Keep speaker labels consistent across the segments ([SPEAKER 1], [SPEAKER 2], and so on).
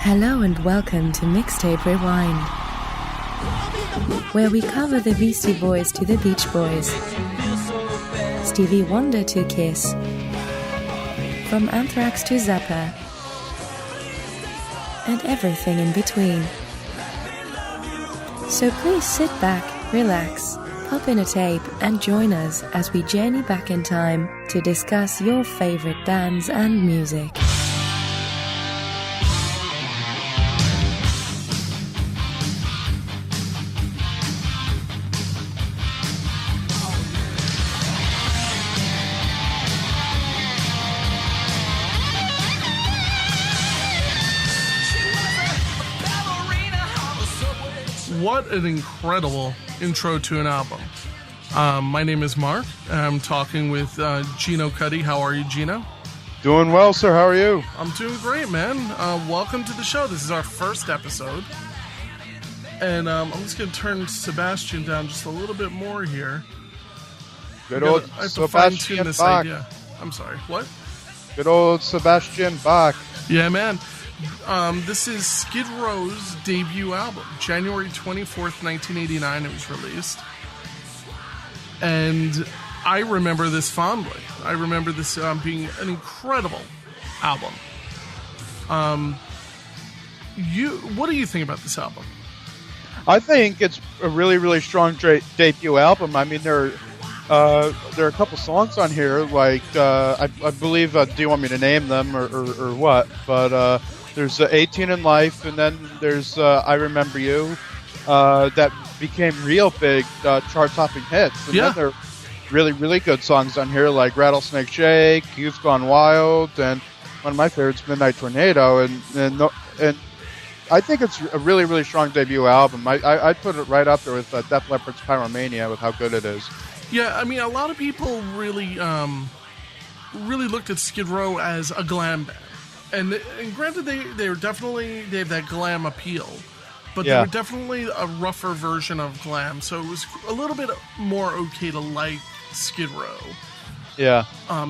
[SPEAKER 1] Hello and welcome to Mixtape Rewind, where we cover the Beastie Boys to the Beach Boys, Stevie Wonder to Kiss, from Anthrax to Zappa, and everything in between. So please sit back, relax, pop in a tape, and join us as we journey back in time to discuss your favorite bands and music.
[SPEAKER 2] What an incredible intro to an album. My name is Mark. I'm talking with Gino Cuddy. How are you, Gino?
[SPEAKER 3] Doing well, sir. How are you?
[SPEAKER 2] I'm doing great, man. Welcome to the show. This is our first episode. And I'm just going to turn Sebastian down just a little bit more here.
[SPEAKER 3] Good old Sebastian Bach.
[SPEAKER 2] Yeah. I'm sorry. What?
[SPEAKER 3] Good old Sebastian Bach.
[SPEAKER 2] Yeah, man. This is Skid Row's debut album. January 24th, 1989, it was released. And I remember this fondly. I remember this being an incredible album. What do you think about this album?
[SPEAKER 3] I think it's a really, really strong debut album. I mean, there are a couple songs on here, like, I believe, do you want me to name them or what? But there's 18 in Life, and then there's I Remember You, that became real big chart-topping hits. And then there are really, really good songs on here, like Rattlesnake Shake, Youth Gone Wild, and one of my favorites, Midnight Tornado. And I think it's a really, really strong debut album. I'd put it right up there with Def Leppard's Pyromania with how good it is.
[SPEAKER 2] Yeah, I mean, a lot of people really looked at Skid Row as a glam band. And granted, they have that glam appeal, but they were definitely a rougher version of glam. So it was a little bit more okay to like Skid Row.
[SPEAKER 3] Yeah.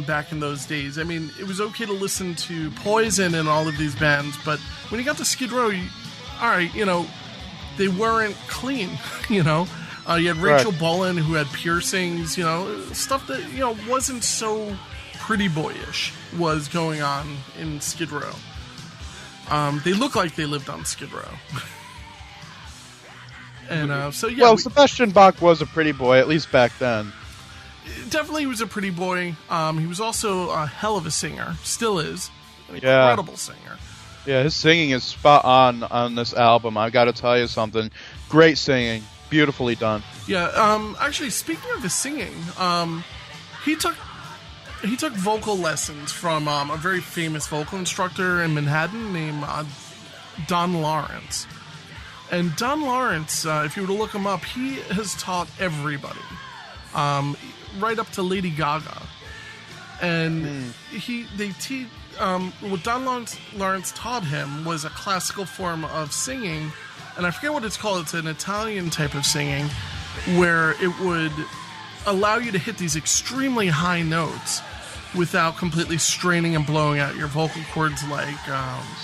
[SPEAKER 2] Back in those days, I mean, it was okay to listen to Poison and all of these bands, but when you got to Skid Row, they weren't clean. You had Rachel Bullen, who had piercings. Stuff that wasn't so pretty boyish was going on in Skid Row. They look like they lived on Skid Row. And Well,
[SPEAKER 3] Sebastian Bach was a pretty boy, at least back then.
[SPEAKER 2] Definitely he was a pretty boy. He was also a hell of a singer. Still is. An incredible singer.
[SPEAKER 3] Yeah, his singing is spot on this album. I gotta tell you something. Great singing. Beautifully done.
[SPEAKER 2] Yeah, actually, speaking of his singing, he took vocal lessons from a very famous vocal instructor in Manhattan named Don Lawrence. And Don Lawrence, if you were to look him up, he has taught everybody, right up to Lady Gaga. And what Don Lawrence taught him was a classical form of singing, and I forget what it's called. It's an Italian type of singing, where it would allow you to hit these extremely high notes without completely straining and blowing out your vocal cords, like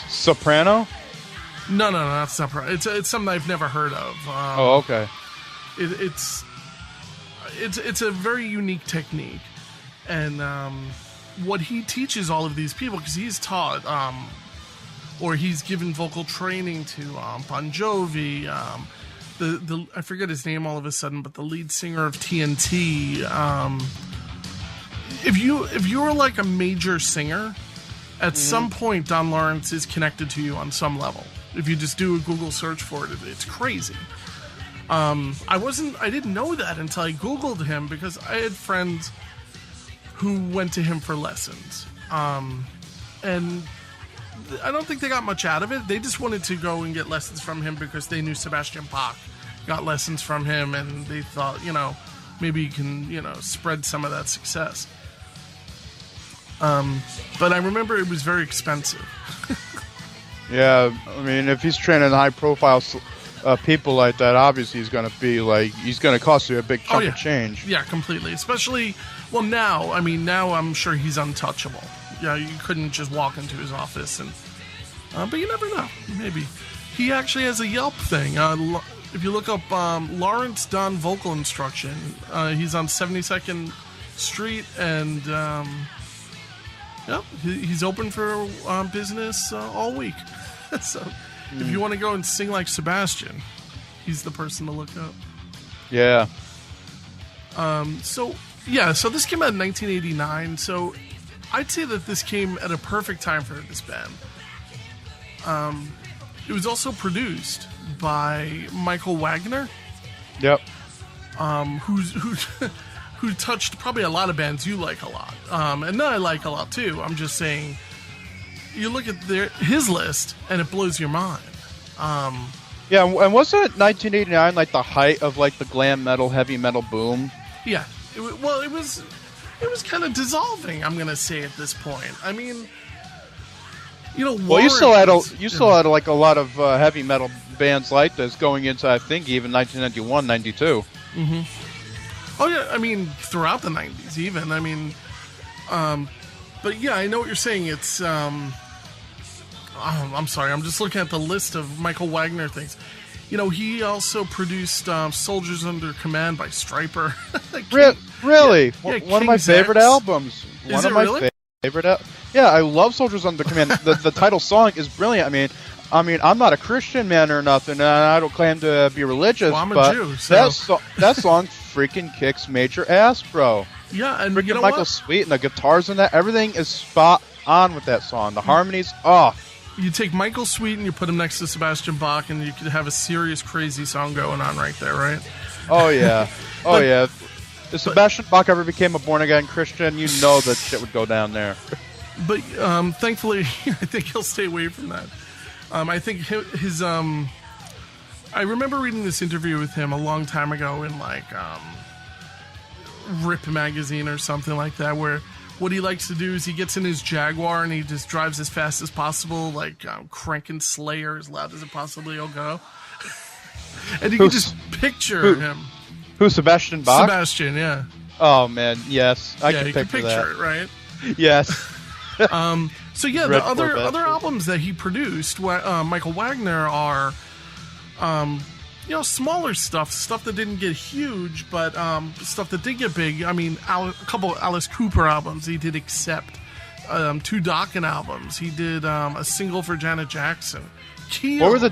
[SPEAKER 3] soprano.
[SPEAKER 2] No, not soprano. It's something I've never heard of.
[SPEAKER 3] Okay.
[SPEAKER 2] It's a very unique technique, and what he teaches all of these people, because he's taught or he's given vocal training to Bon Jovi. I forget his name all of a sudden, but the lead singer of TNT. If you were like a major singer, at some point Don Lawrence is connected to you on some level. If you just do a Google search for it, it's crazy. I didn't know that until I Googled him, because I had friends who went to him for lessons. And I don't think they got much out of it. They just wanted to go and get lessons from him because they knew Sebastian Bach got lessons from him, and they thought, maybe you can, spread some of that success. But I remember it was very expensive.
[SPEAKER 3] Yeah, I mean, if he's training high-profile people like that, obviously he's going to cost you a big chunk of change.
[SPEAKER 2] Yeah, completely. Especially, now I'm sure he's untouchable. Yeah, you couldn't just walk into his office and But you never know. Maybe. He actually has a Yelp thing. If you look up Lawrence Dunn vocal instruction, he's on 72nd Street, and he's open for business all week. So if you want to go and sing like Sebastian, he's the person to look up.
[SPEAKER 3] Yeah.
[SPEAKER 2] So this came out in 1989. So I'd say that this came at a perfect time for this band. It was also produced by Michael Wagener.
[SPEAKER 3] Yep.
[SPEAKER 2] Who touched probably a lot of bands you like a lot, and that I like a lot too. I'm just saying, you look at his list and it blows your mind.
[SPEAKER 3] Yeah, and wasn't 1989 like the height of like the glam metal, heavy metal boom?
[SPEAKER 2] Yeah. It was kind of dissolving, I'm gonna say at this point. I mean, well,
[SPEAKER 3] you still had like a lot of heavy metal bands like this going into, I think, even 1991, 92.
[SPEAKER 2] Mm-hmm. Oh yeah, I mean throughout the 90s even. I mean, but yeah, I know what you're saying. It's I'm sorry, I'm just looking at the list of Michael Wagener things. He also produced Soldiers Under Command by Stryper.
[SPEAKER 3] Really?
[SPEAKER 2] Yeah,
[SPEAKER 3] one of my favorite albums.
[SPEAKER 2] Is it really?
[SPEAKER 3] Favorite. Yeah, I love Soldiers Under Command. the title song is brilliant. I mean, I'm not a Christian man or nothing, and I don't claim to be religious.
[SPEAKER 2] Well, I'm
[SPEAKER 3] but
[SPEAKER 2] a Jew, so
[SPEAKER 3] that song freaking kicks major ass, bro.
[SPEAKER 2] Yeah, and
[SPEAKER 3] freaking Michael Sweet and the guitars in that, everything is spot on with that song. The harmonies,
[SPEAKER 2] You take Michael Sweet and you put him next to Sebastian Bach, and you could have a serious, crazy song going on right there, right?
[SPEAKER 3] Oh yeah, yeah. If Sebastian Bach ever became a born-again Christian, that shit would go down there.
[SPEAKER 2] But thankfully, I think he'll stay away from that. I think his I remember reading this interview with him a long time ago in like Rip magazine or something like that, where what he likes to do is he gets in his Jaguar and he just drives as fast as possible, like cranking Slayer as loud as it possibly will go. And you can just picture him.
[SPEAKER 3] Who, Sebastian Bach?
[SPEAKER 2] Sebastian, yeah.
[SPEAKER 3] Oh man, yes,
[SPEAKER 2] I can picture it, right?
[SPEAKER 3] Yes.
[SPEAKER 2] So yeah, the other albums that he produced, Michael Wagener, are smaller stuff that didn't get huge, but stuff that did get big. I mean, a couple of Alice Cooper albums he did, Accept, 2 Dokken albums. He did a single for Janet Jackson.
[SPEAKER 3] What were the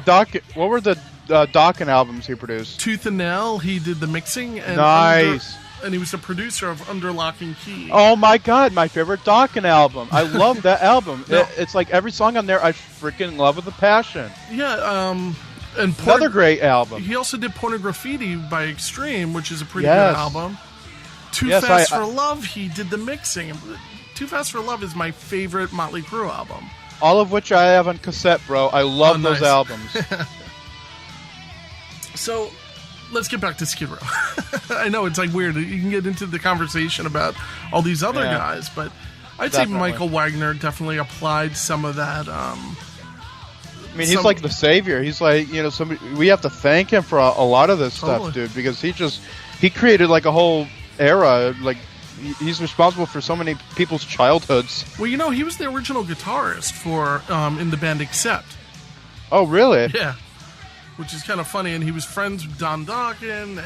[SPEAKER 3] Dokken albums he produced?
[SPEAKER 2] Tooth and Nail. He did the mixing. And
[SPEAKER 3] nice.
[SPEAKER 2] And he was the producer of Under Lock and Key.
[SPEAKER 3] Oh my god, my favorite Dokken album. I love that album.
[SPEAKER 2] No.
[SPEAKER 3] It's like every song on there I freaking love with a passion.
[SPEAKER 2] Yeah, and
[SPEAKER 3] another great album.
[SPEAKER 2] He also did Pornograffiti by Extreme, which is a pretty good album. Too Fast for Love, he did the mixing. Too Fast for Love is my favorite Motley Crue album.
[SPEAKER 3] All of which I have on cassette, bro. I love those albums.
[SPEAKER 2] So, let's get back to Skid Row. I know it's like weird. You can get into the conversation about all these other guys, but I'd say Michael Wagener definitely applied some of that. I
[SPEAKER 3] mean, he's like the savior. He's like, we have to thank him for a lot of this stuff, dude, because he created like a whole era. Like, he's responsible for so many people's childhoods.
[SPEAKER 2] Well, he was the original guitarist for in the band Accept.
[SPEAKER 3] Oh, really?
[SPEAKER 2] Yeah. Which is kind of funny, and he was friends with Don Dokken,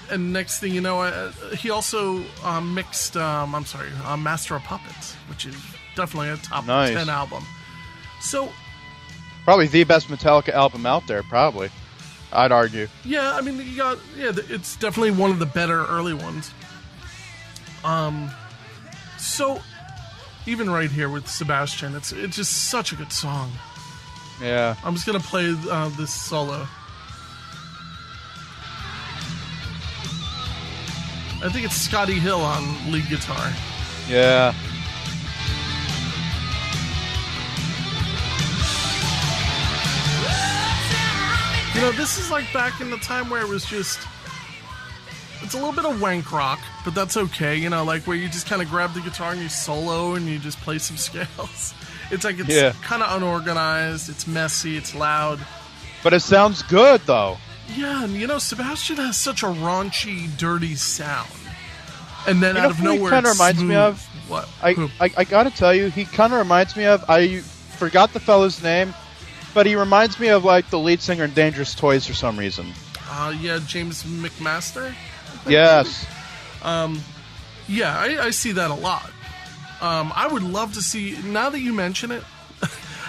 [SPEAKER 2] and next thing you know, he also mixed, Master of Puppets, which is definitely a top 10 album. So,
[SPEAKER 3] probably the best Metallica album out there, probably. I'd argue.
[SPEAKER 2] Yeah, I mean, it's definitely one of the better early ones. So, even right here with Sebastian, it's just such a good song.
[SPEAKER 3] Yeah.
[SPEAKER 2] I'm just going to play this solo. I think it's Scotty Hill on lead guitar.
[SPEAKER 3] Yeah.
[SPEAKER 2] This is like back in the time where it was just... It's a little bit of wank rock, but that's okay. Like where you just kind of grab the guitar and you solo and you just play some scales. It's like it's kind of unorganized, it's messy, it's loud.
[SPEAKER 3] But it sounds good, though.
[SPEAKER 2] Yeah, and Sebastian has such a raunchy, dirty sound. And then out of nowhere,
[SPEAKER 3] he kind of reminds me of...
[SPEAKER 2] What?
[SPEAKER 3] I gotta tell you, he kind of reminds me of... forgot the fella's name, but he reminds me of like the lead singer in Dangerous Toys for some reason.
[SPEAKER 2] Yeah, James McMaster.
[SPEAKER 3] Yes.
[SPEAKER 2] Yeah, I see that a lot. I would love to see, now that you mention it,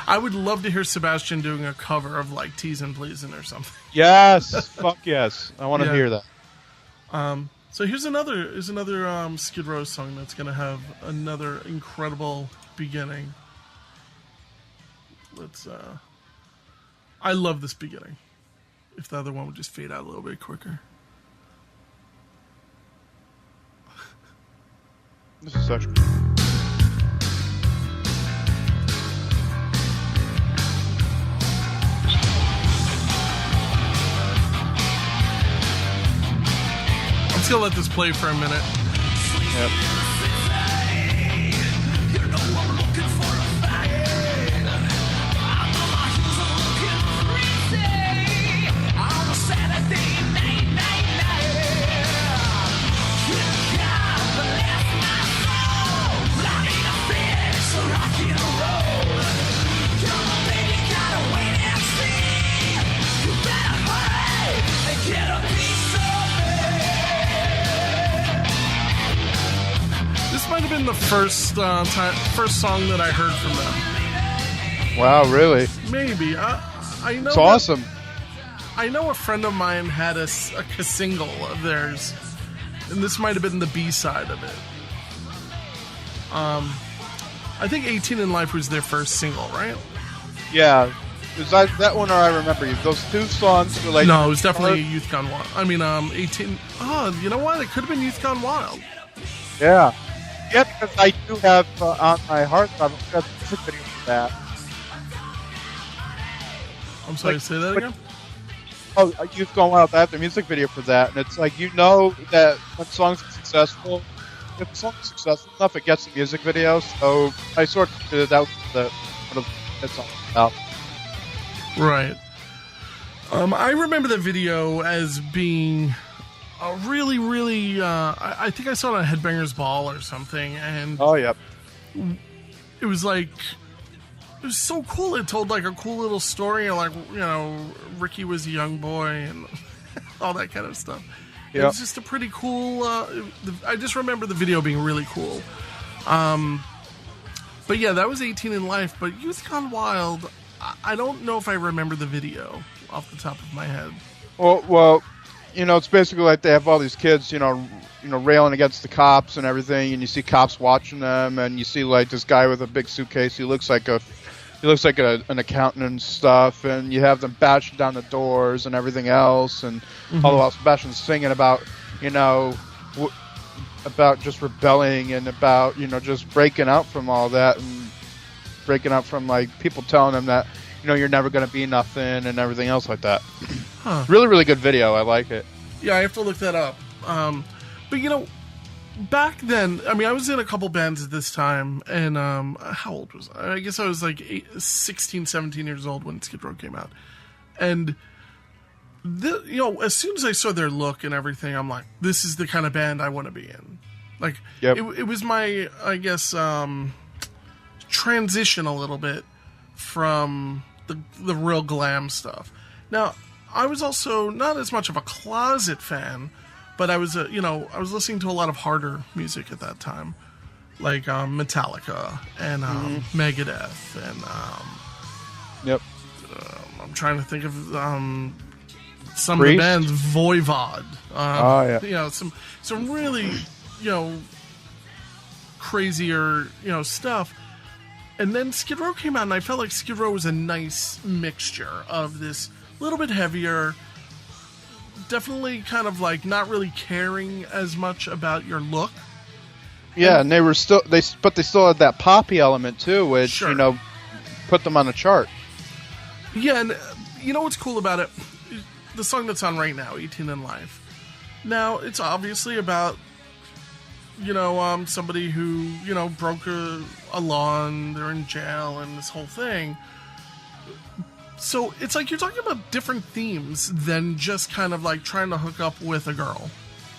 [SPEAKER 2] I would love to hear Sebastian doing a cover of like Teasin' Pleasin' or something.
[SPEAKER 3] Yes, fuck yes. I want to hear that.
[SPEAKER 2] So here's another Skid Row song that's going to have another incredible beginning. I love this beginning. If the other one would just fade out a little bit quicker.
[SPEAKER 3] This is such.
[SPEAKER 2] I'm just gonna let this play for a minute.
[SPEAKER 3] Yep.
[SPEAKER 2] This might have been the first song that I heard from them.
[SPEAKER 3] Wow, really?
[SPEAKER 2] Maybe. I know.
[SPEAKER 3] It's awesome.
[SPEAKER 2] I know a friend of mine had a single of theirs, and this might have been the B-side of it. I think 18 in Life was their first single, right?
[SPEAKER 3] Yeah. Is that one or I Remember You? Those two songs were like...
[SPEAKER 2] No, it was definitely Youth Gone Wild. I mean, 18... Oh, you know what? It could have been Youth Gone Wild.
[SPEAKER 3] Yeah. Yeah, because I do have On My Heart, I've got the music video for that.
[SPEAKER 2] I'm sorry, say that again?
[SPEAKER 3] Oh, Youth Gone Wild, I have the music video for that, and it's like, you know that when songs are successful, if a song's successful enough, it gets a music video, so I sort of did that what it's all about.
[SPEAKER 2] Right. I remember the video as being a really, really... I think I saw it on Headbangers Ball or something, and...
[SPEAKER 3] Oh, yep.
[SPEAKER 2] It was like... It was so cool. It told like a cool little story, like, you know, Ricky was a young boy and all that kind of stuff. Yep. It was just a pretty cool... I just remember the video being really cool. But yeah, that was 18 in Life, but Youth Gone Wild... I don't know if I remember the video off the top of my head.
[SPEAKER 3] Well, you know, it's basically like they have all these kids, you know, railing against the cops and everything, and you see cops watching them, and you see like this guy with a big suitcase. He looks like an accountant and stuff, and you have them bashing down the doors and everything else, and all the while Sebastian's singing about, you know, about just rebelling and about, you know, just breaking out from all that and breaking out from like people telling him that, you know, you're never going to be nothing and everything else like that. Huh. Really, really good video. I like it.
[SPEAKER 2] Yeah, I have to look that up. But you know, back then, I mean, I was in a couple bands at this time, and how old was I? I guess I was like 16, 17 years old when Skid Row came out. And, you know, as soon as I saw their look and everything, I'm like, this is the kind of band I want to be in. Like, yep. It was my, I guess, transition a little bit from the real glam stuff. Now, I was also not as much of a closet fan, but I was I was listening to a lot of harder music at that time, like Metallica and Megadeth and
[SPEAKER 3] yep.
[SPEAKER 2] I'm trying to think of some of the bands, Voivod.
[SPEAKER 3] Yeah.
[SPEAKER 2] You know, some really, you know, crazier, you know, stuff. And then Skid Row came out, and I felt like Skid Row was a nice mixture of this little bit heavier, definitely kind of like not really caring as much about your look.
[SPEAKER 3] Yeah, and they still had that poppy element too, which, sure, you know, put them on the chart.
[SPEAKER 2] Yeah, and you know what's cool about it? The song that's on right now, 18 in Life. Now, it's obviously about, you know, somebody who, you know, broke a law and they're in jail and this whole thing. So it's like you're talking about different themes than just kind of like trying to hook up with a girl.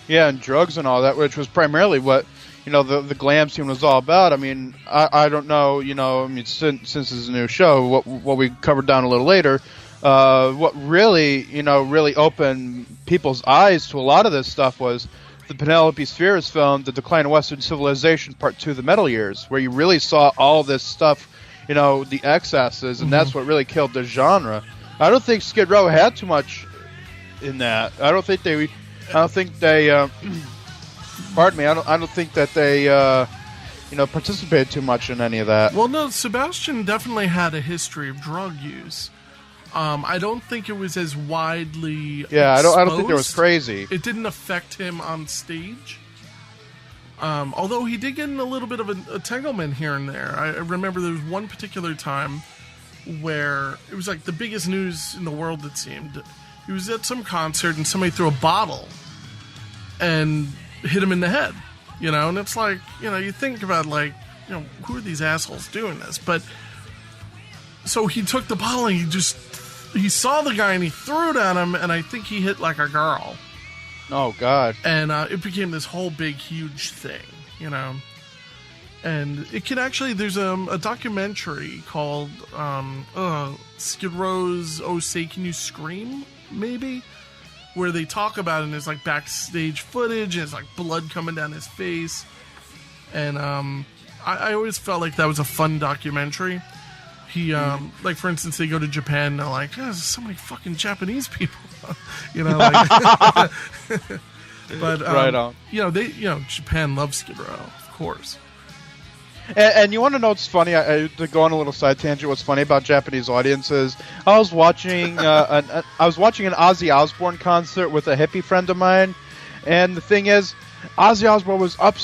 [SPEAKER 3] Yeah, and drugs and all that, which was primarily what, the glam scene was all about. I mean, I don't know, I mean, since this is a new show, what we covered down a little later, what really, really opened people's eyes to a lot of this stuff was the Penelope Spheres film, The Decline of Western Civilization, Part 2, The Metal Years, where you really saw all this stuff, the excesses, and that's what really killed the genre. I don't think Skid Row had too much in that. I don't think they pardon me, I don't think that they participated too much in any of that.
[SPEAKER 2] Well, no, Sebastian definitely had a history of drug use. I don't think it was as widely exposed.
[SPEAKER 3] I don't think it was crazy.
[SPEAKER 2] It didn't affect him on stage. Although he did get in a little bit of a entanglement here and there. I remember there was one particular time where it was like the biggest news in the world, it seemed. He was at some concert and somebody threw a bottle and hit him in the head, and it's like, you think about like, who are these assholes doing this? But so he took the bottle and he saw the guy and he threw it at him, and I think he hit like a girl.
[SPEAKER 3] Oh God. And
[SPEAKER 2] it became this whole big huge thing, and it can actually, there's a documentary called Skid Row's Oh Say Can You Scream, maybe, where they talk about it, and there's like backstage footage, and it's like blood coming down his face. And I always felt like that was a fun documentary. He, like, for instance, they go to Japan, and they're like, there's so many fucking Japanese people, like, but,
[SPEAKER 3] right on.
[SPEAKER 2] Japan loves Skid Row, of course.
[SPEAKER 3] And you want to know what's funny? To go on a little side tangent, what's funny about Japanese audiences? I was watching an Ozzy Osbourne concert with a hippie friend of mine, and the thing is, Ozzy Osbourne was up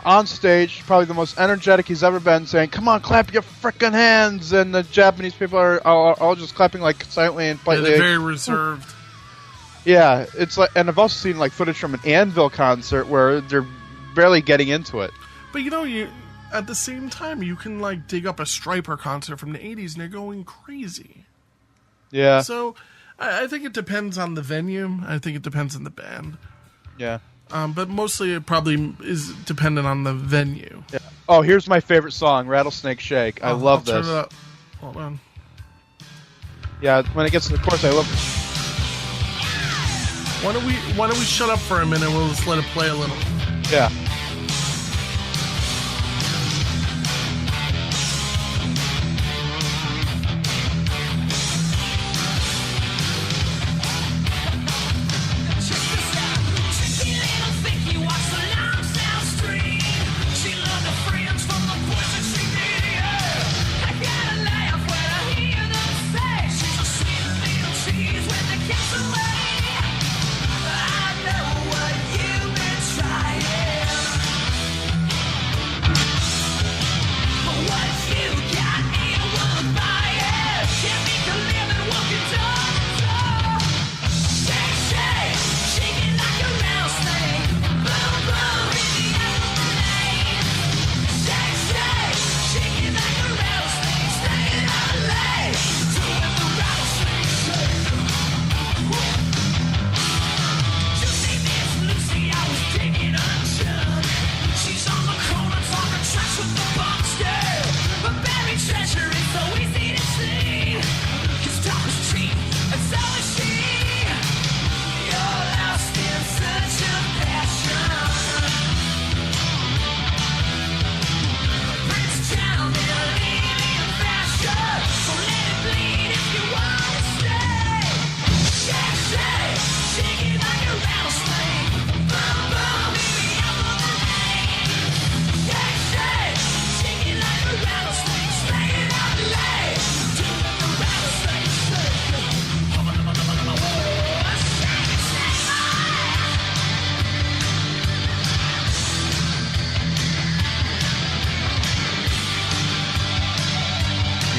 [SPEAKER 3] on stage, probably the most energetic he's ever been, saying, "Come on, clap your frickin' hands!" And the Japanese people are all just clapping like silently and politely.
[SPEAKER 2] Yeah, they're very reserved.
[SPEAKER 3] Yeah, it's like, and I've also seen like footage from an Anvil concert where they're barely getting into it.
[SPEAKER 2] But at the same time, you can like dig up a Stryper concert from the 80s and they're going crazy.
[SPEAKER 3] Yeah.
[SPEAKER 2] So I think it depends on the venue. I think it depends on the band.
[SPEAKER 3] Yeah.
[SPEAKER 2] But mostly it probably is dependent on the venue.
[SPEAKER 3] Yeah. Oh, here's my favorite song, Rattlesnake Shake. I love this.
[SPEAKER 2] Turn it up. Hold on.
[SPEAKER 3] Yeah, when it gets to the chorus, I love it.
[SPEAKER 2] Why don't we shut up for a minute? We'll just let it play a little.
[SPEAKER 3] Yeah.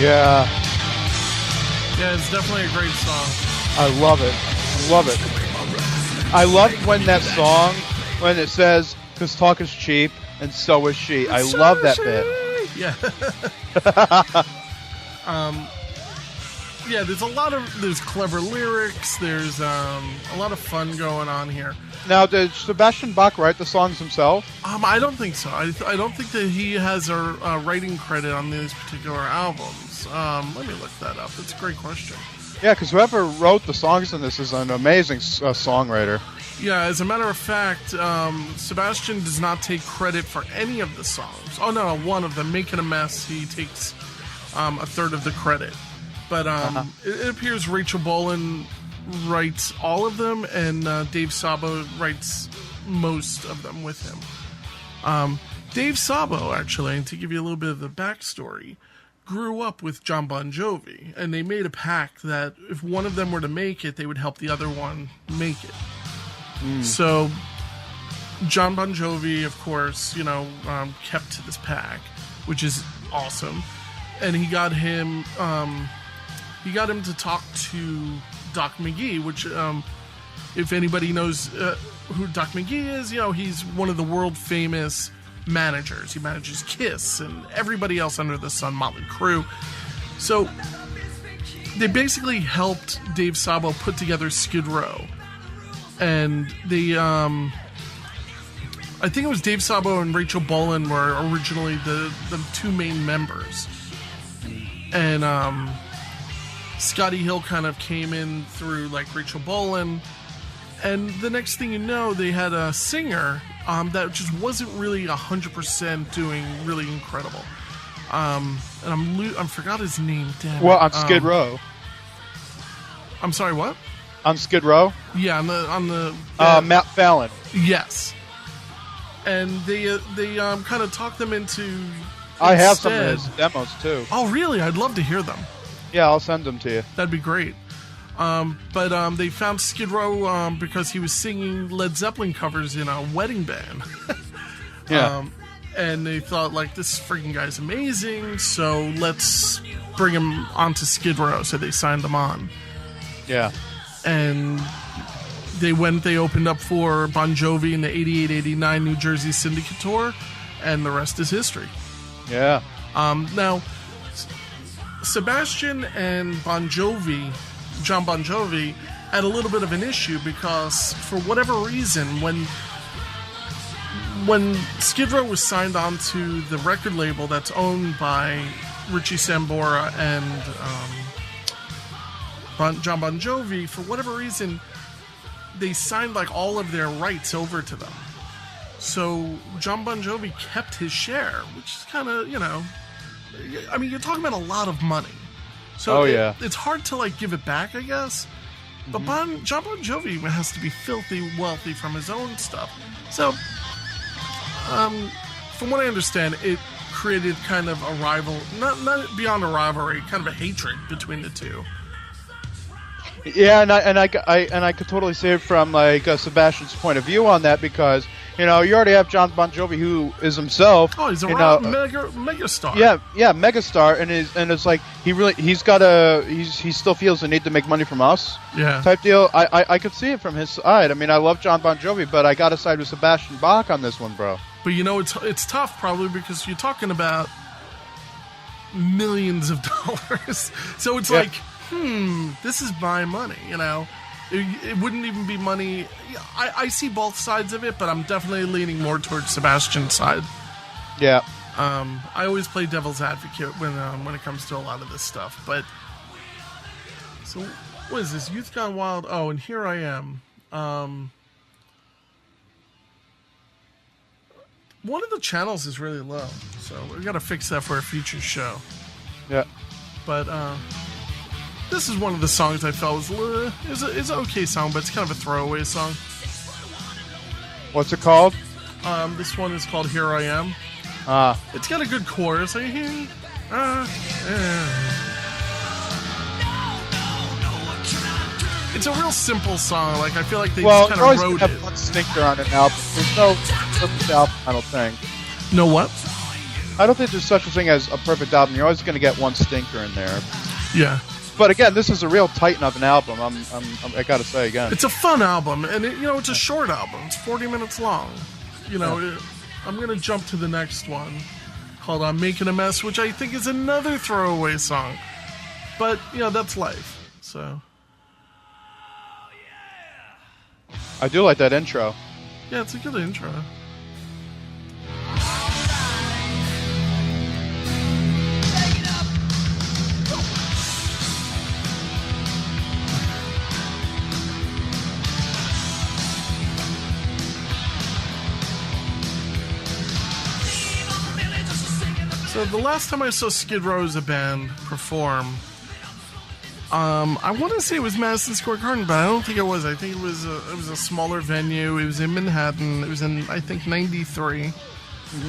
[SPEAKER 3] Yeah.
[SPEAKER 2] Yeah, it's definitely a great song.
[SPEAKER 3] I love it. I love it. I love when that song, when it says, "'Cause talk is cheap, and so is she." I love that bit.
[SPEAKER 2] Yeah. Yeah, there's clever lyrics. There's a lot of fun going on here.
[SPEAKER 3] Now, did Sebastian Bach write the songs himself?
[SPEAKER 2] I don't think so. I don't think that he has a writing credit on these particular albums. Let me look that up. That's a great question.
[SPEAKER 3] Yeah, because whoever wrote the songs in this is an amazing songwriter.
[SPEAKER 2] Yeah, as a matter of fact, Sebastian does not take credit for any of the songs. Oh, no, one of them, Making a Mess, he takes a third of the credit. But it appears Rachel Bolan writes all of them, and Dave Sabo writes most of them with him. Dave Sabo, actually, to give you a little bit of the backstory, grew up with John Bon Jovi, and they made a pact that if one of them were to make it, they would help the other one make it. So John Bon Jovi, of course, kept to this pact, which is awesome. And he got him to talk to Doc McGhee, which, if anybody knows who Doc McGhee is, he's one of the world famous managers. He manages Kiss and everybody else under the sun, Motley Crue. So they basically helped Dave Sabo put together Skid Row. And they, I think it was Dave Sabo and Rachel Bolan were originally the two main members. And Scotty Hill kind of came in through like Rachel Bolan. And the next thing you know, they had a singer that just wasn't really 100% doing really incredible. And I forgot his name. Damn
[SPEAKER 3] well,
[SPEAKER 2] it.
[SPEAKER 3] on Skid Row.
[SPEAKER 2] I'm sorry, what?
[SPEAKER 3] On Skid Row?
[SPEAKER 2] Yeah, on the
[SPEAKER 3] Matt Fallon.
[SPEAKER 2] Yes. And they kind of talked them into.
[SPEAKER 3] I have some of his demos too.
[SPEAKER 2] Oh, really? I'd love to hear them. Yeah,
[SPEAKER 3] I'll send them to you.
[SPEAKER 2] That'd be great. But they found Skid Row because he was singing Led Zeppelin covers in a wedding band.
[SPEAKER 3] Yeah.
[SPEAKER 2] And they thought, like, this freaking guy's amazing, so let's bring him onto Skid Row. So they signed him on.
[SPEAKER 3] Yeah.
[SPEAKER 2] And they opened up for Bon Jovi in the 88-89 New Jersey Syndicate Tour, and the rest is history.
[SPEAKER 3] Yeah.
[SPEAKER 2] Now, Sebastian and John Bon Jovi, had a little bit of an issue because, for whatever reason, when Skid Row was signed on to the record label that's owned by Richie Sambora and John Bon Jovi, for whatever reason, they signed like all of their rights over to them. So John Bon Jovi kept his share, which is kind of, I mean, you're talking about a lot of money. So it's hard to like give it back, I guess. But John Bon Jovi has to be filthy wealthy from his own stuff. So, from what I understand, it created kind of a rival, not beyond a rivalry, kind of a hatred between the two.
[SPEAKER 3] Yeah, and I could totally see it from like Sebastian's point of view on that, because you already have John Bon Jovi, who is himself.
[SPEAKER 2] Oh, he's a mega star.
[SPEAKER 3] Yeah, megastar, and it's like he still feels the need to make money from us.
[SPEAKER 2] Yeah,
[SPEAKER 3] type deal. I could see it from his side. I mean, I love John Bon Jovi, but I got to side with Sebastian Bach on this one, bro.
[SPEAKER 2] But it's tough probably because you're talking about millions of dollars. So it's like, this is my money, It wouldn't even be money. I see both sides of it, but I'm definitely leaning more towards Sebastian's side.
[SPEAKER 3] Yeah.
[SPEAKER 2] I always play devil's advocate when it comes to a lot of this stuff. But so what is this? Youth Gone Wild. Oh, and Here I Am. One of the channels is really low, so we got to fix that for a future show.
[SPEAKER 3] Yeah.
[SPEAKER 2] But this is one of the songs I felt is an okay song, but it's kind of a throwaway song.
[SPEAKER 3] What's it called?
[SPEAKER 2] This one is called Here I Am. It's got a good chorus. It's a real simple song. Like, I feel like they just kind of wrote it.
[SPEAKER 3] Have one stinker on an album. There's no perfect album, I don't think.
[SPEAKER 2] No what?
[SPEAKER 3] I don't think there's such a thing as a perfect album. You're always going to get one stinker in there.
[SPEAKER 2] Yeah.
[SPEAKER 3] But again, this is a real titan of an album. I got to say again.
[SPEAKER 2] It's a fun album, and it's a short album. It's 40 minutes long. I'm going to jump to the next one called "I'm Making a Mess," which I think is another throwaway song. But that's life. So.
[SPEAKER 3] I do like that intro.
[SPEAKER 2] Yeah, it's a good intro. So the last time I saw Skid Row as a band perform, I want to say it was Madison Square Garden, but I don't think it was. I think it was a smaller venue. It was in Manhattan. It was in, I think, '93,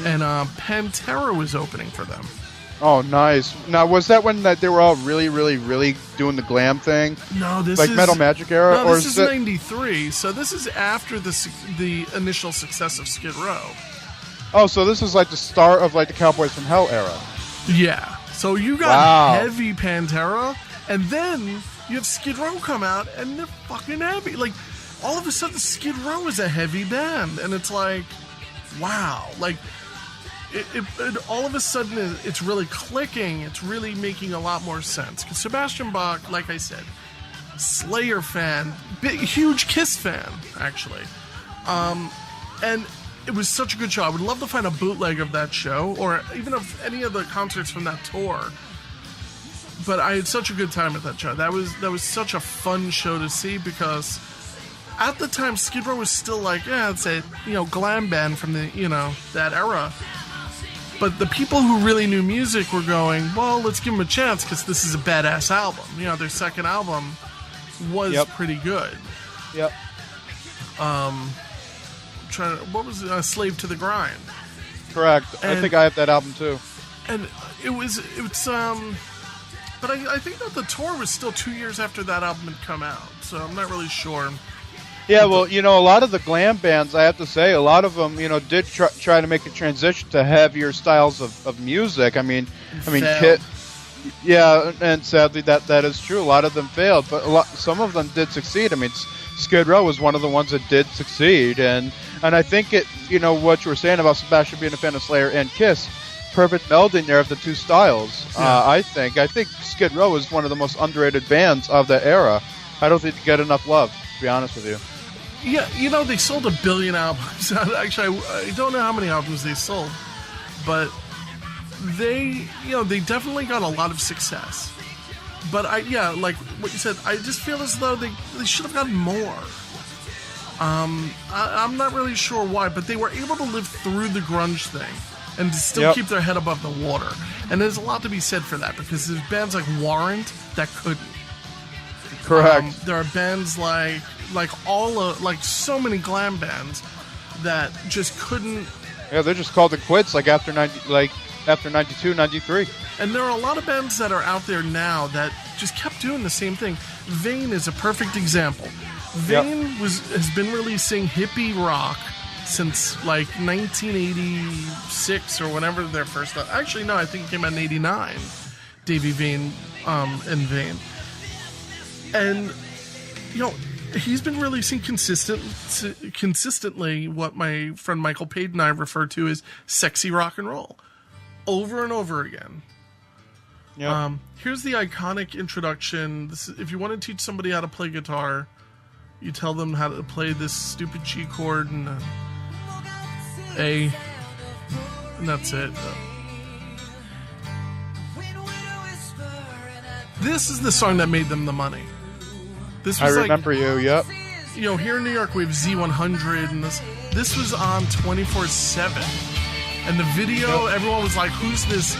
[SPEAKER 2] and Pantera was opening for them.
[SPEAKER 3] Oh, nice. Now, was that when they were all really, really, really doing the glam thing?
[SPEAKER 2] No, this
[SPEAKER 3] like
[SPEAKER 2] is
[SPEAKER 3] Metal Magic era.
[SPEAKER 2] No, this is '93. So this is after the initial success of Skid Row.
[SPEAKER 3] Oh, so this is like the start of like the Cowboys from Hell era.
[SPEAKER 2] Yeah. So you got heavy Pantera, and then you have Skid Row come out, and they're fucking heavy. Like, all of a sudden, Skid Row is a heavy band, and it's like, wow. Like, it all of a sudden, it's really clicking. It's really making a lot more sense. Because Sebastian Bach, like I said, Slayer fan, huge Kiss fan, actually. And it was such a good show. I would love to find a bootleg of that show, or even of any of the concerts from that tour. But I had such a good time at that show. That was such a fun show to see, because at the time Skid Row was still like, yeah, it's a glam band from the that era. But the people who really knew music were going, well, let's give them a chance, because this is a badass album. Their second album was pretty good.
[SPEAKER 3] Yep.
[SPEAKER 2] What was it? Slave to the Grind.
[SPEAKER 3] Correct. I think I have that album too.
[SPEAKER 2] And it's but I think that the tour was still 2 years after that album had come out, so I'm not really sure.
[SPEAKER 3] Yeah, well, a lot of the glam bands, I have to say, a lot of them, did try to make a transition to heavier styles of music. I mean,
[SPEAKER 2] Failed.
[SPEAKER 3] Yeah, and sadly that is true. A lot of them failed, but some of them did succeed. I mean, Skid Row was one of the ones that did succeed, and I think what you were saying about Sebastian being a fan of Slayer and Kiss, perfect melding there of the two styles. Yeah. I think Skid Row is one of the most underrated bands of that era. I don't think they get enough love, to be honest with you.
[SPEAKER 2] Yeah, they sold 1 billion albums. Actually, I don't know how many albums they sold, but they definitely got a lot of success. But like what you said, I just feel as though they should have gotten more. I'm not really sure why, but they were able to live through the grunge thing and to still keep their head above the water. And there's a lot to be said for that, because there's bands like Warrant that couldn't.
[SPEAKER 3] Correct.
[SPEAKER 2] There are bands like so many glam bands that just couldn't.
[SPEAKER 3] Yeah, they're just called it quits after 92, 93.
[SPEAKER 2] And there are a lot of bands that are out there now that just kept doing the same thing. Vane is a perfect example. Vane has been releasing hippie rock since 1986 or whenever their first. Actually, no, I think it came out in '89. Davey Vane and Vane, and he's been releasing consistently what my friend Michael Pate and I refer to as sexy rock and roll, over and over again.
[SPEAKER 3] Yep.
[SPEAKER 2] Here's the iconic introduction. If you want to teach somebody how to play guitar, you tell them how to play this stupid G chord and A, and that's it. This is the song that made them the money. This was
[SPEAKER 3] I remember you. Yep.
[SPEAKER 2] Here in New York we have Z100, and this was on 24/7, and the video, everyone was like, "Who's this?"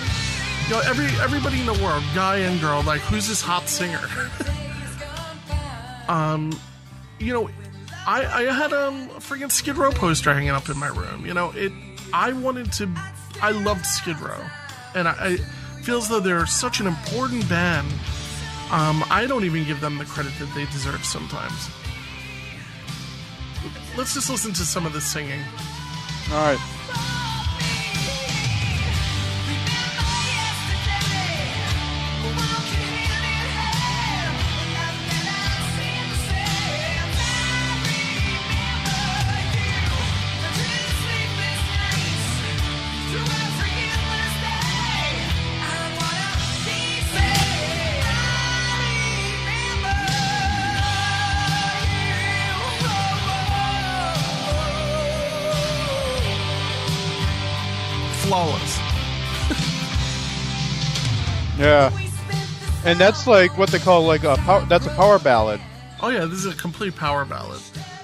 [SPEAKER 2] Everybody in the world, guy and girl, like, who's this hot singer? I had a freaking Skid Row poster hanging up in my room. I loved Skid Row, and I feel as though they're such an important band. I don't even give them the credit that they deserve sometimes. Let's just listen to some of the singing.
[SPEAKER 3] All right. Yeah. And that's like what they call like that's a power ballad.
[SPEAKER 2] Oh yeah, this is a complete power ballad.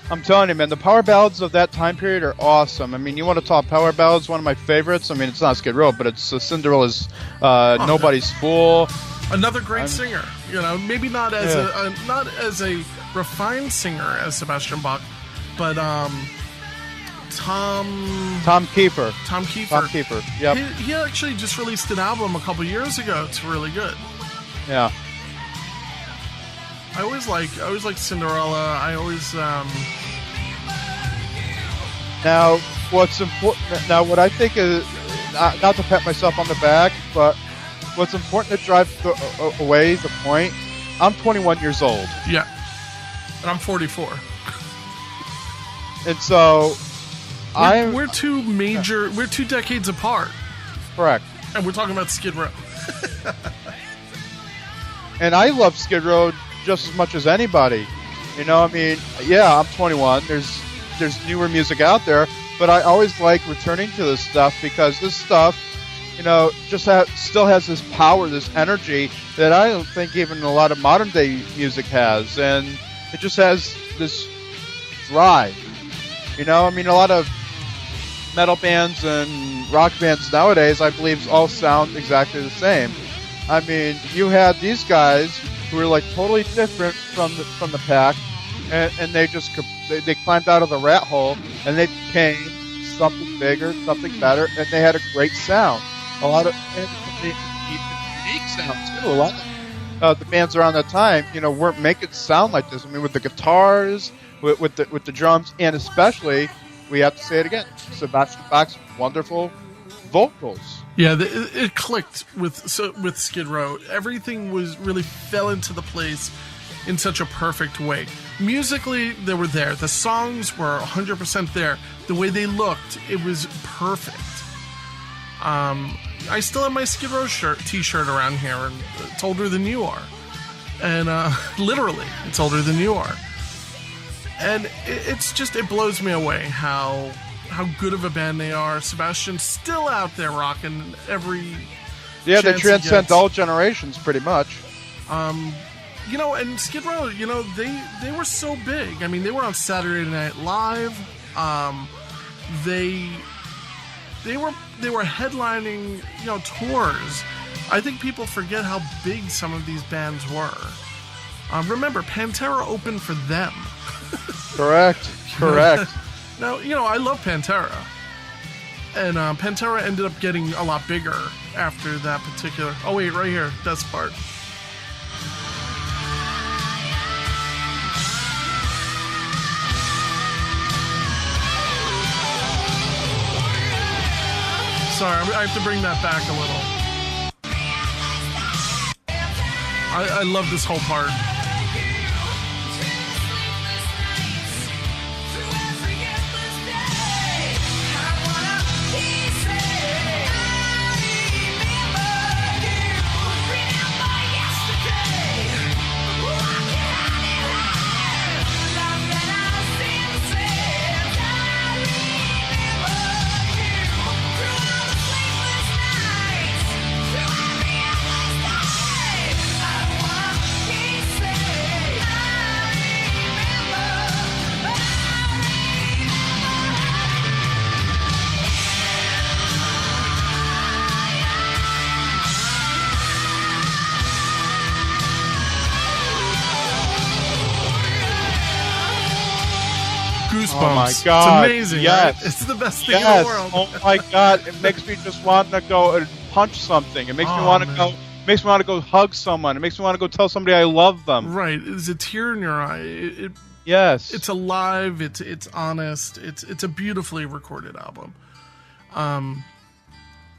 [SPEAKER 3] I'm telling you, man, the power ballads of that time period are awesome. I mean, you want to talk power ballads? One of my favorites. I mean, it's not Skid Row, but it's Cinderella's "Nobody's Fool."
[SPEAKER 2] Another great singer. You know, maybe not as not as a refined singer as Sebastian Bach, but Tom
[SPEAKER 3] Kiefer.
[SPEAKER 2] Tom Kiefer.
[SPEAKER 3] Yep.
[SPEAKER 2] He actually just released an album a couple years ago. It's really good.
[SPEAKER 3] Yeah.
[SPEAKER 2] I always like Cinderella. I always
[SPEAKER 3] Now, what's important? Now, what I think is not to pat myself on the back, but what's important to drive away the point. I'm 21 years old.
[SPEAKER 2] Yeah, and I'm 44.
[SPEAKER 3] And so,
[SPEAKER 2] we're two major. We're 2 decades apart.
[SPEAKER 3] Correct.
[SPEAKER 2] And we're talking about Skid Row.
[SPEAKER 3] And I love Skid Row just as much as anybody. You know, I mean, yeah, I'm 21. There's newer music out there, but I always like returning to this stuff because this stuff, you know, just still has this power, this energy that I don't think even a lot of modern day music has, and it just has this drive. You know, I mean, a lot of metal bands and rock bands nowadays, I believe, all sound exactly the same. I mean, you had these guys who were like totally different from the pack, and they just they climbed out of the rat hole and they became something bigger, something better, and they had a great sound. A lot of unique sound too. A lot of the bands around that time, you know, weren't making sound like this. I mean, with the guitars, with the drums, and especially, we have to say it again, Sebastian Bach's wonderful vocals.
[SPEAKER 2] Yeah, it clicked with Skid Row. Everything really fell into the place in such a perfect way. Musically, they were there. The songs were 100% there. The way they looked, it was perfect. I still have my Skid Row t-shirt around here, and it's older than you are. And literally, it's older than you are. And it blows me away how good of a band they are. Sebastian's still out there rocking every
[SPEAKER 3] Yeah, they transcend all generations pretty much.
[SPEAKER 2] You know, and Skid Row, you know, they were so big. I mean, they were on Saturday Night Live. They were headlining, you know, tours. I think people forget how big some of these bands were. Remember, Pantera opened for them.
[SPEAKER 3] Correct.
[SPEAKER 2] Now, you know, I love Pantera. And Pantera ended up getting a lot bigger after that particular... Oh, wait, right here. That's part. Sorry, I have to bring that back a little. I love this whole part. Goosebumps.
[SPEAKER 3] Oh my God.
[SPEAKER 2] It's amazing,
[SPEAKER 3] yes.
[SPEAKER 2] Right? It's the best thing in the world.
[SPEAKER 3] Oh my God. It makes me just want to go and punch something. It makes me want to go. Makes me want to go hug someone. It makes me want to go tell somebody I love them.
[SPEAKER 2] Right. There's a tear in your eye.
[SPEAKER 3] Yes.
[SPEAKER 2] It's alive. It's honest. It's a beautifully recorded album.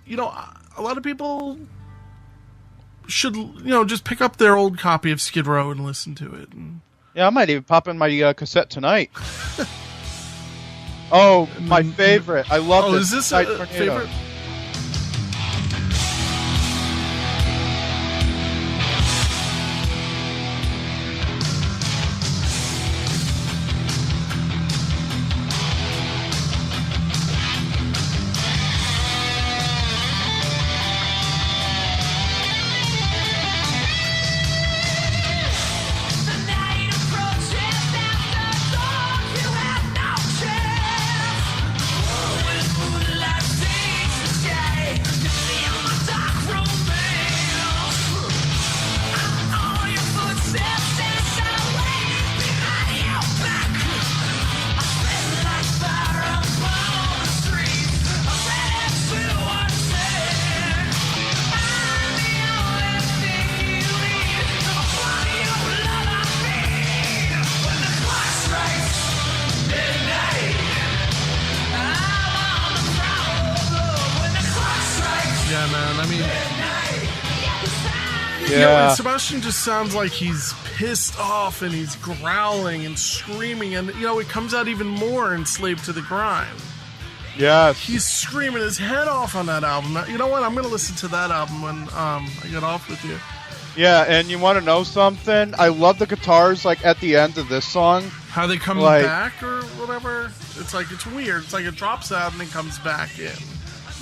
[SPEAKER 2] You know, a lot of people should, you know, just pick up their old copy of Skid Row and listen to it. And...
[SPEAKER 3] Yeah, I might even pop in my cassette tonight. Oh, my favorite. I love this.
[SPEAKER 2] Is this
[SPEAKER 3] Night
[SPEAKER 2] a
[SPEAKER 3] Tornado.
[SPEAKER 2] favorite?
[SPEAKER 3] Yeah.
[SPEAKER 2] And Sebastian just sounds like he's pissed off and he's growling and screaming, and it comes out even more in Slave to the Grind.
[SPEAKER 3] Yes.
[SPEAKER 2] He's screaming his head off on that album. You know what? I'm going to listen to that album when I get off with you.
[SPEAKER 3] Yeah, and you want to know something? I love the guitars, like, at the end of this song.
[SPEAKER 2] How they come back or whatever. It's like, it's weird. It's like it drops out and then comes back in.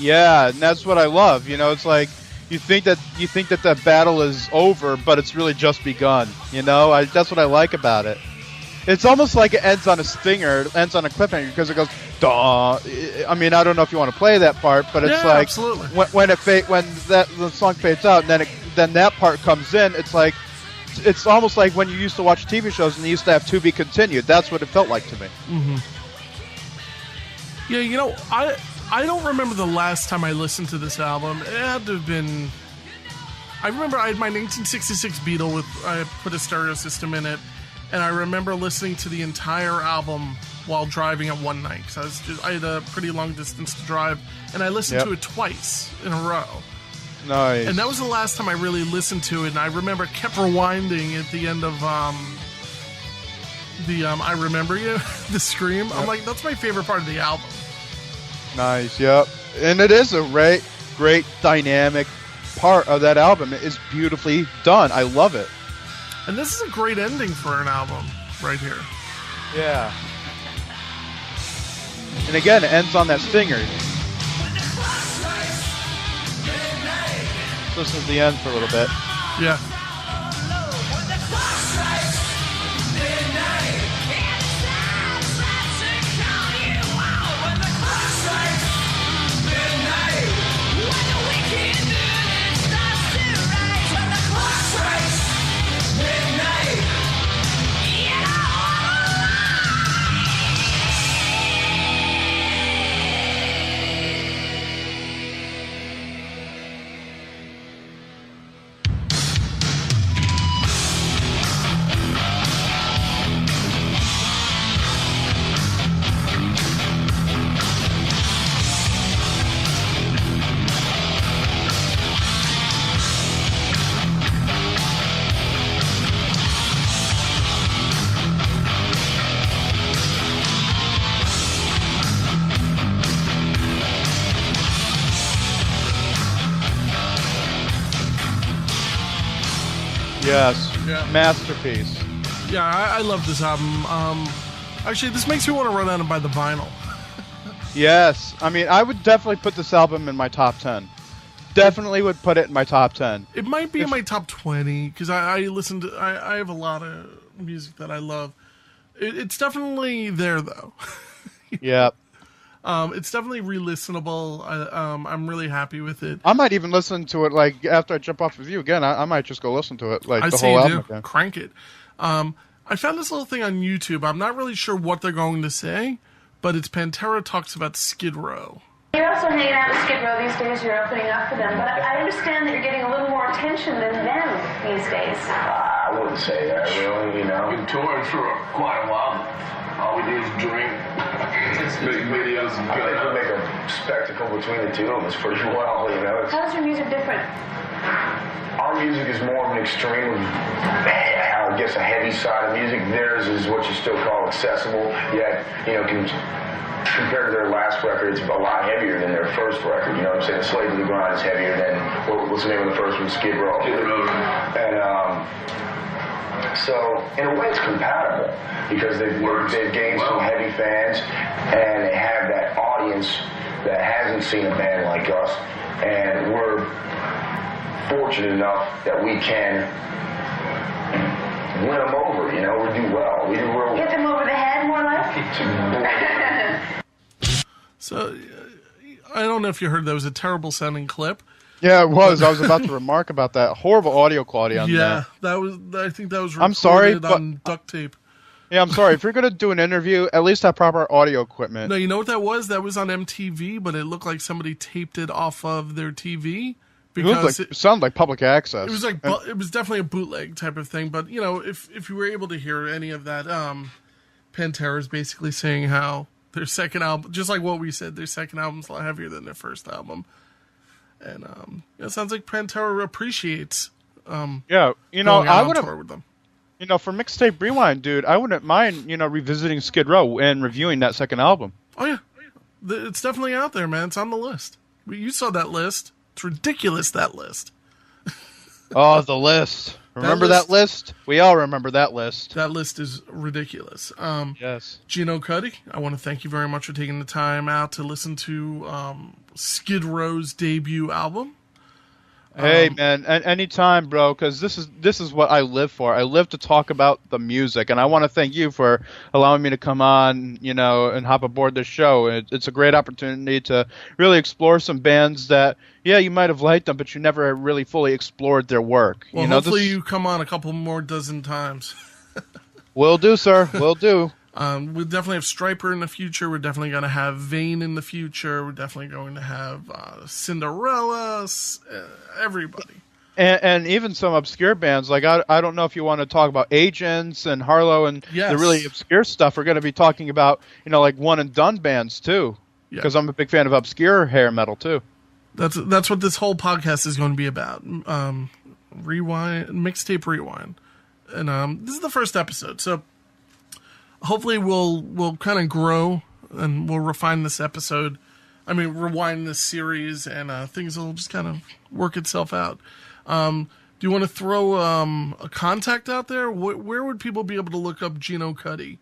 [SPEAKER 3] Yeah, and that's what I love. It's like you think that battle is over, but it's really just begun. That's what I like about it. It's almost like it ends on a stinger, it ends on a cliffhanger because it goes, duh. I mean, I don't know if you want to play that part, but it's like
[SPEAKER 2] absolutely.
[SPEAKER 3] when the song fades out and then that part comes in, it's almost like when you used to watch TV shows and they used to have to be continued. That's what it felt like to me.
[SPEAKER 2] Mm-hmm. Yeah, I don't remember the last time I listened to this album. It had to have been... I remember I had my 1966 Beetle I put a stereo system in it, and I remember listening to the entire album while driving at one night. Because I had a pretty long distance to drive, and I listened to it twice in a row.
[SPEAKER 3] Nice.
[SPEAKER 2] And that was the last time I really listened to it, and I remember it kept rewinding at the end of I Remember You, the scream. Yep. I'm like, that's my favorite part of the album.
[SPEAKER 3] Nice, yep. And it is a great dynamic part of that album. It is beautifully done. I love it.
[SPEAKER 2] And this is a great ending for an album right here.
[SPEAKER 3] Yeah. And again, it ends on that stinger. Listen to the end for a little bit.
[SPEAKER 2] Yeah.
[SPEAKER 3] Yes.
[SPEAKER 2] Yeah.
[SPEAKER 3] Masterpiece.
[SPEAKER 2] Yeah, I love this album. Actually, this makes me want to run out and buy the vinyl.
[SPEAKER 3] Yes. I mean, I would definitely put this album in my top 10. Definitely would put it in my top 10.
[SPEAKER 2] It might be in my top 20, because I listen to... I have a lot of music that I love. It's definitely there, though.
[SPEAKER 3] Yep.
[SPEAKER 2] It's definitely re-listenable. I'm really happy with it.
[SPEAKER 3] I might even listen to it, like, after I jump off of you again. I might just go listen to it, like,
[SPEAKER 2] I
[SPEAKER 3] the
[SPEAKER 2] see
[SPEAKER 3] whole
[SPEAKER 2] you
[SPEAKER 3] album
[SPEAKER 2] do.
[SPEAKER 3] again.
[SPEAKER 2] Crank it. I found this little thing on YouTube. I'm not really sure what they're going to say, but it's Pantera talks about Skid Row.
[SPEAKER 4] You're also hanging out with Skid Row these days. You're opening up for them. But I understand that you're getting a little more attention than them these days.
[SPEAKER 5] I wouldn't say that, really, you know.
[SPEAKER 6] We've been touring for quite a while. All we do is drink, make videos, and
[SPEAKER 5] I think we make a spectacle between the two of us pretty well, you know.
[SPEAKER 4] How's your music different?
[SPEAKER 5] Our music is more of an extreme, I guess, a heavy side of music. Theirs is what you still call accessible, yet, you know, compared to their last record, it's a lot heavier than their first record. You know what I'm saying? Slave to the Grind is heavier than, what's the name of the first one? Skid Row. And, so, in a way, it's compatible because they've gained some heavy fans and they have that audience that hasn't seen a band like us. And we're fortunate enough that we can win them over, you know, we do well. We do real.
[SPEAKER 4] Hit them over the head, more like?
[SPEAKER 2] So, I don't know if you heard, that was a terrible sounding clip.
[SPEAKER 3] Yeah, it was. I was about to remark about that. Horrible audio quality on that.
[SPEAKER 2] Yeah, I think that was recorded
[SPEAKER 3] I'm sorry,
[SPEAKER 2] on duct tape.
[SPEAKER 3] Yeah, I'm sorry. If you're going to do an interview, at least have proper audio equipment.
[SPEAKER 2] No, you know what that was? That was on MTV, but it looked like somebody taped it off of their TV.
[SPEAKER 3] It sounded like public access.
[SPEAKER 2] It was like it was definitely a bootleg type of thing. But you know, if you were able to hear any of that, Pantera is basically saying how their second album, just like what we said, their second album's a lot heavier than their first album, and it sounds like Pantera appreciates
[SPEAKER 3] Yeah,
[SPEAKER 2] going
[SPEAKER 3] I
[SPEAKER 2] out on
[SPEAKER 3] wouldn't.
[SPEAKER 2] tour with them.
[SPEAKER 3] For Mixtape Rewind, dude, I wouldn't mind, revisiting Skid Row and reviewing that second album.
[SPEAKER 2] Oh yeah, it's definitely out there, man. It's on the list. You saw that list. It's ridiculous, that list.
[SPEAKER 3] Oh, the list. Remember that list? We all remember that list.
[SPEAKER 2] That list is ridiculous.
[SPEAKER 3] Yes.
[SPEAKER 2] Gino Cuddy, I want to thank you very much for taking the time out to listen to Skid Row's debut album.
[SPEAKER 3] Hey, man, anytime, bro, because this is what I live for. I live to talk about the music, and I want to thank you for allowing me to come on, and hop aboard this show. It's a great opportunity to really explore some bands that, yeah, you might have liked them, but you never really fully explored their work.
[SPEAKER 2] Well, hopefully you come on a couple more dozen times.
[SPEAKER 3] Will do, sir. Will do.
[SPEAKER 2] We'll definitely have Stryper in the future. We're definitely going to have Vane in the future. We're definitely going to have Cinderella, everybody.
[SPEAKER 3] And even some obscure bands. Like, I don't know if you want to talk about Agents and Harlow and
[SPEAKER 2] Yes.
[SPEAKER 3] the really obscure stuff. We're going to be talking about, like one-and-done bands, too. Because I'm a big fan of obscure hair metal, too.
[SPEAKER 2] That's what this whole podcast is going to be about. Mixtape Rewind. And this is the first episode, so hopefully we'll kind of grow and we'll refine this episode. Rewind this series, and things will just kind of work itself out. Do you want to throw a contact out there? Where would people be able to look up Gino Cuddy?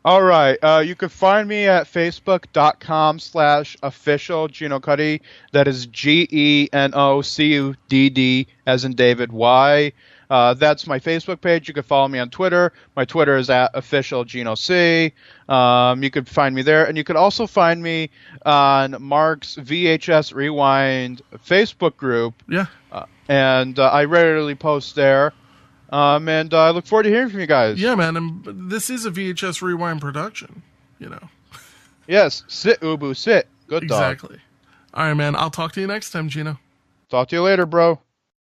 [SPEAKER 3] All right. You can find me at facebook.com/official Gino Cuddy. That is GENOCUDD as in David Y. That's my Facebook page. You can follow me on Twitter. My Twitter is at officialGinoC. You can find me there. And you can also find me on Mark's VHS Rewind Facebook group.
[SPEAKER 2] Yeah.
[SPEAKER 3] And I regularly post there. And I look forward to hearing from you guys.
[SPEAKER 2] Yeah, man. And this is a VHS Rewind production,
[SPEAKER 3] Yes. Sit, Ubu, sit. Good dog.
[SPEAKER 2] Exactly. All right, man. I'll talk to you next time, Gino.
[SPEAKER 3] Talk to you later, bro.